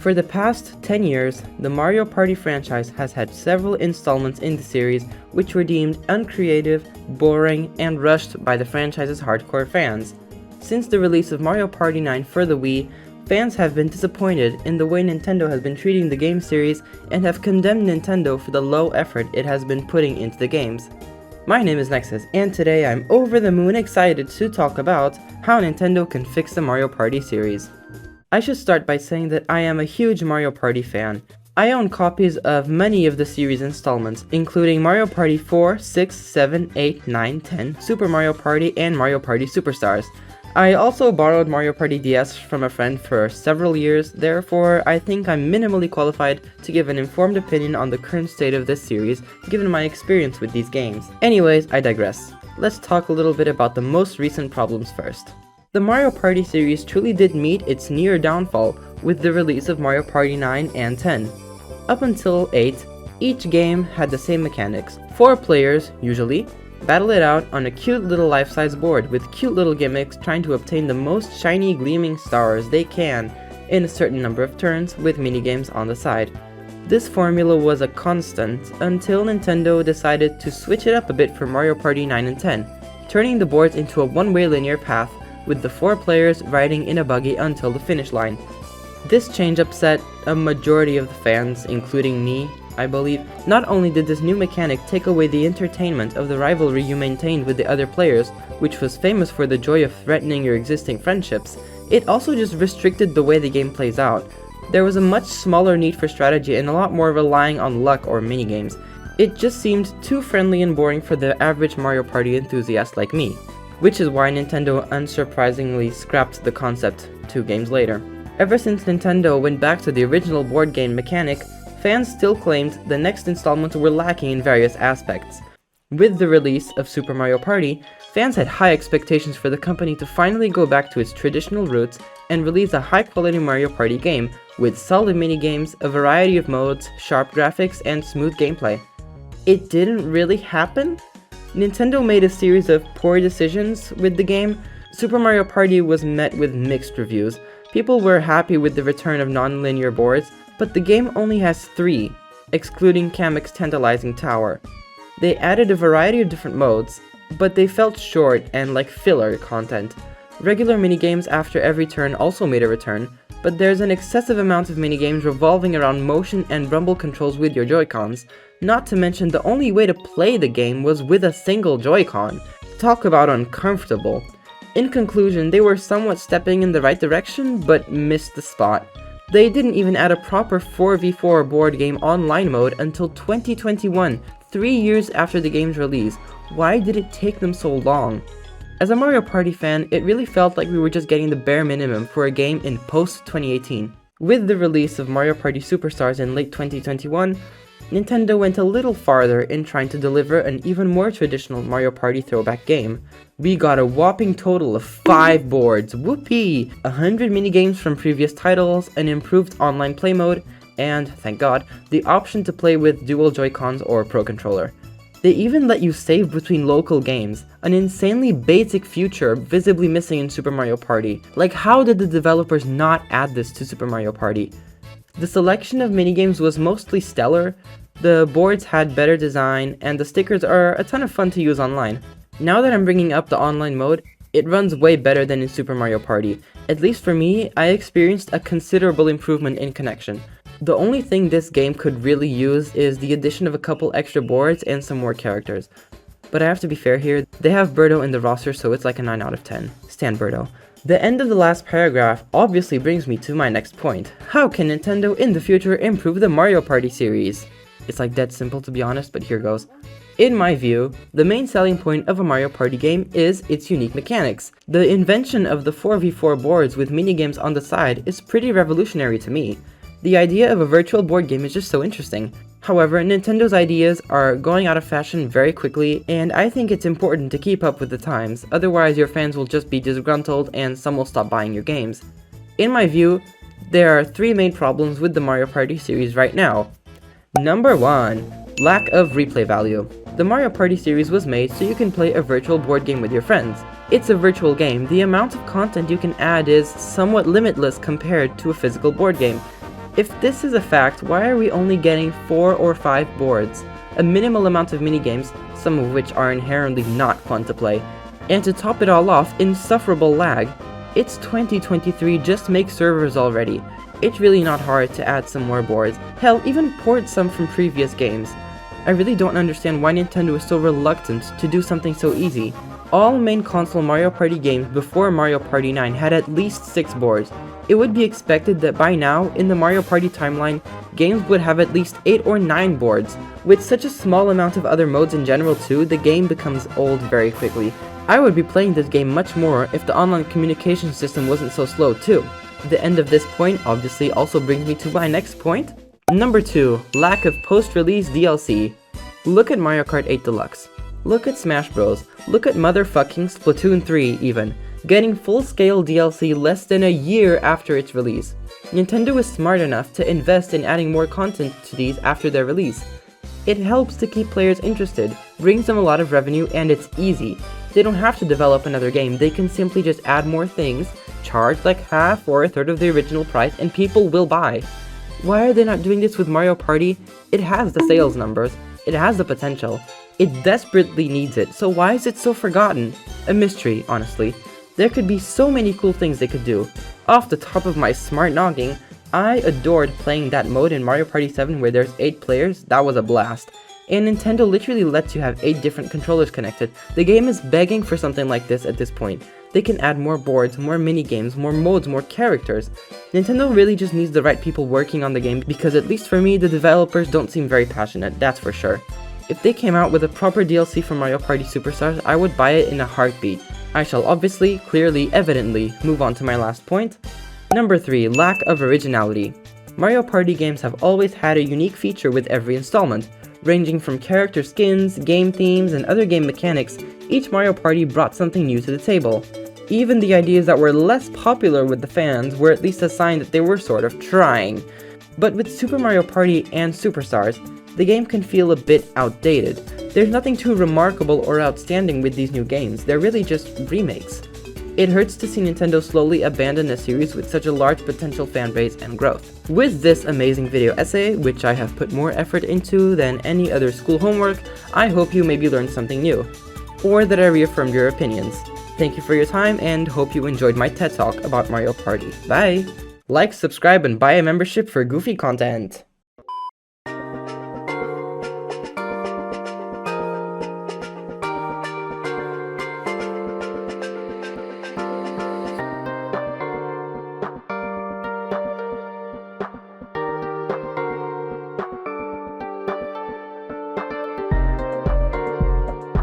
For the past 10 years, the Mario Party franchise has had several installments in the series which were deemed uncreative, boring, and rushed by the franchise's hardcore fans. Since the release of Mario Party 9 for the Wii, fans have been disappointed in the way Nintendo has been treating the game series and have condemned Nintendo for the low effort it has been putting into the games. My name is Nexus, and today I'm over the moon excited to talk about how Nintendo can fix the Mario Party series. I should start by saying that I am a huge Mario Party fan. I own copies of many of the series installments, including Mario Party 4, 6, 7, 8, 9, 10, Super Mario Party, and Mario Party Superstars. I also borrowed Mario Party DS from a friend for several years, therefore I think I'm minimally qualified to give an informed opinion on the current state of this series, given my experience with these games. Anyways, I digress. Let's talk a little bit about the most recent problems first. The Mario Party series truly did meet its near downfall with the release of Mario Party 9 and 10. Up until 8, each game had the same mechanics. 4 players, usually, battle it out on a cute little life-size board with cute little gimmicks trying to obtain the most shiny gleaming stars they can in a certain number of turns with minigames on the side. This formula was a constant until Nintendo decided to switch it up a bit for Mario Party 9 and 10, turning the boards into a one-way linear path with the 4 players riding in a buggy until the finish line. This change upset a majority of the fans, including me, I believe. Not only did this new mechanic take away the entertainment of the rivalry you maintained with the other players, which was famous for the joy of threatening your existing friendships, it also just restricted the way the game plays out. There was a much smaller need for strategy and a lot more relying on luck or minigames. It just seemed too friendly and boring for the average Mario Party enthusiast like me, which is why Nintendo unsurprisingly scrapped the concept 2 games later. Ever since Nintendo went back to the original board game mechanic, fans still claimed the next installments were lacking in various aspects. With the release of Super Mario Party, fans had high expectations for the company to finally go back to its traditional roots and release a high-quality Mario Party game with solid minigames, a variety of modes, sharp graphics, and smooth gameplay. It didn't really happen. Nintendo made a series of poor decisions with the game. Super Mario Party was met with mixed reviews. People were happy with the return of non-linear boards, but the game only has 3, excluding Kamek's tantalizing tower. They added a variety of different modes, but they felt short and like filler content. Regular minigames after every turn also made a return, but there's an excessive amount of minigames revolving around motion and rumble controls with your Joy-Cons. Not to mention the only way to play the game was with a single Joy-Con. Talk about uncomfortable. In conclusion, they were somewhat stepping in the right direction, but missed the spot. They didn't even add a proper 4v4 board game online mode until 2021, 3 years after the game's release. Why did it take them so long? As a Mario Party fan, it really felt like we were just getting the bare minimum for a game in post-2018. With the release of Mario Party Superstars in late 2021, Nintendo went a little farther in trying to deliver an even more traditional Mario Party throwback game. We got a whopping total of 5 boards, whoopee! 100 minigames from previous titles, an improved online play mode, and, thank god, the option to play with dual Joy-Cons or Pro Controller. They even let you save between local games, an insanely basic feature visibly missing in Super Mario Party. Like, how did the developers not add this to Super Mario Party? The selection of minigames was mostly stellar, the boards had better design, and the stickers are a ton of fun to use online. Now that I'm bringing up the online mode, it runs way better than in Super Mario Party. At least for me, I experienced a considerable improvement in connection. The only thing this game could really use is the addition of a couple extra boards and some more characters. But I have to be fair here, they have Birdo in the roster, so it's like a 9 out of 10. Stan Birdo. The end of the last paragraph obviously brings me to my next point. How can Nintendo in the future improve the Mario Party series? It's like dead simple to be honest, but here goes. In my view, the main selling point of a Mario Party game is its unique mechanics. The invention of the 4v4 boards with minigames on the side is pretty revolutionary to me. The idea of a virtual board game is just so interesting. However, Nintendo's ideas are going out of fashion very quickly, and I think it's important to keep up with the times, otherwise your fans will just be disgruntled and some will stop buying your games. In my view, there are 3 main problems with the Mario Party series right now. Number 1. Lack of replay value. The Mario Party series was made so you can play a virtual board game with your friends. It's a virtual game, the amount of content you can add is somewhat limitless compared to a physical board game. If this is a fact, why are we only getting 4 or 5 boards? A minimal amount of minigames, some of which are inherently not fun to play, and to top it all off, insufferable lag. It's 2023, just make servers already. It's really not hard to add some more boards, hell, even port some from previous games. I really don't understand why Nintendo is so reluctant to do something so easy. All main console Mario Party games before Mario Party 9 had at least 6 boards. It would be expected that by now, in the Mario Party timeline, games would have at least 8 or 9 boards. With such a small amount of other modes in general too, the game becomes old very quickly. I would be playing this game much more if the online communication system wasn't so slow too. The end of this point obviously also brings me to my next point. Number 2. Lack of post-release DLC. Look at Mario Kart 8 Deluxe. Look at Smash Bros. Look at motherfucking Splatoon 3 even, getting full-scale DLC less than a year after its release. Nintendo is smart enough to invest in adding more content to these after their release. It helps to keep players interested, brings them a lot of revenue, and it's easy. They don't have to develop another game, they can simply just add more things, charge like half or a third of the original price, and people will buy. Why are they not doing this with Mario Party? It has the sales numbers, it has the potential. It desperately needs it, so why is it so forgotten? A mystery, honestly. There could be so many cool things they could do. Off the top of my smart noggin, I adored playing that mode in Mario Party 7 where there's 8 players, that was a blast. And Nintendo literally lets you have 8 different controllers connected. The game is begging for something like this at this point. They can add more boards, more minigames, more modes, more characters. Nintendo really just needs the right people working on the game because at least for me, the developers don't seem very passionate, that's for sure. If they came out with a proper DLC for Mario Party Superstars, I would buy it in a heartbeat. I shall obviously, clearly, evidently move on to my last point. Number 3. Lack of originality. Mario Party games have always had a unique feature with every installment. Ranging from character skins, game themes, and other game mechanics, each Mario Party brought something new to the table. Even the ideas that were less popular with the fans were at least a sign that they were sort of trying. But with Super Mario Party and Superstars, the game can feel a bit outdated. There's nothing too remarkable or outstanding with these new games, they're really just remakes. It hurts to see Nintendo slowly abandon a series with such a large potential fan base and growth. With this amazing video essay, which I have put more effort into than any other school homework, I hope you maybe learned something new, or that I reaffirmed your opinions. Thank you for your time and hope you enjoyed my TED Talk about Mario Party. Bye! Like, subscribe, and buy a membership for goofy content.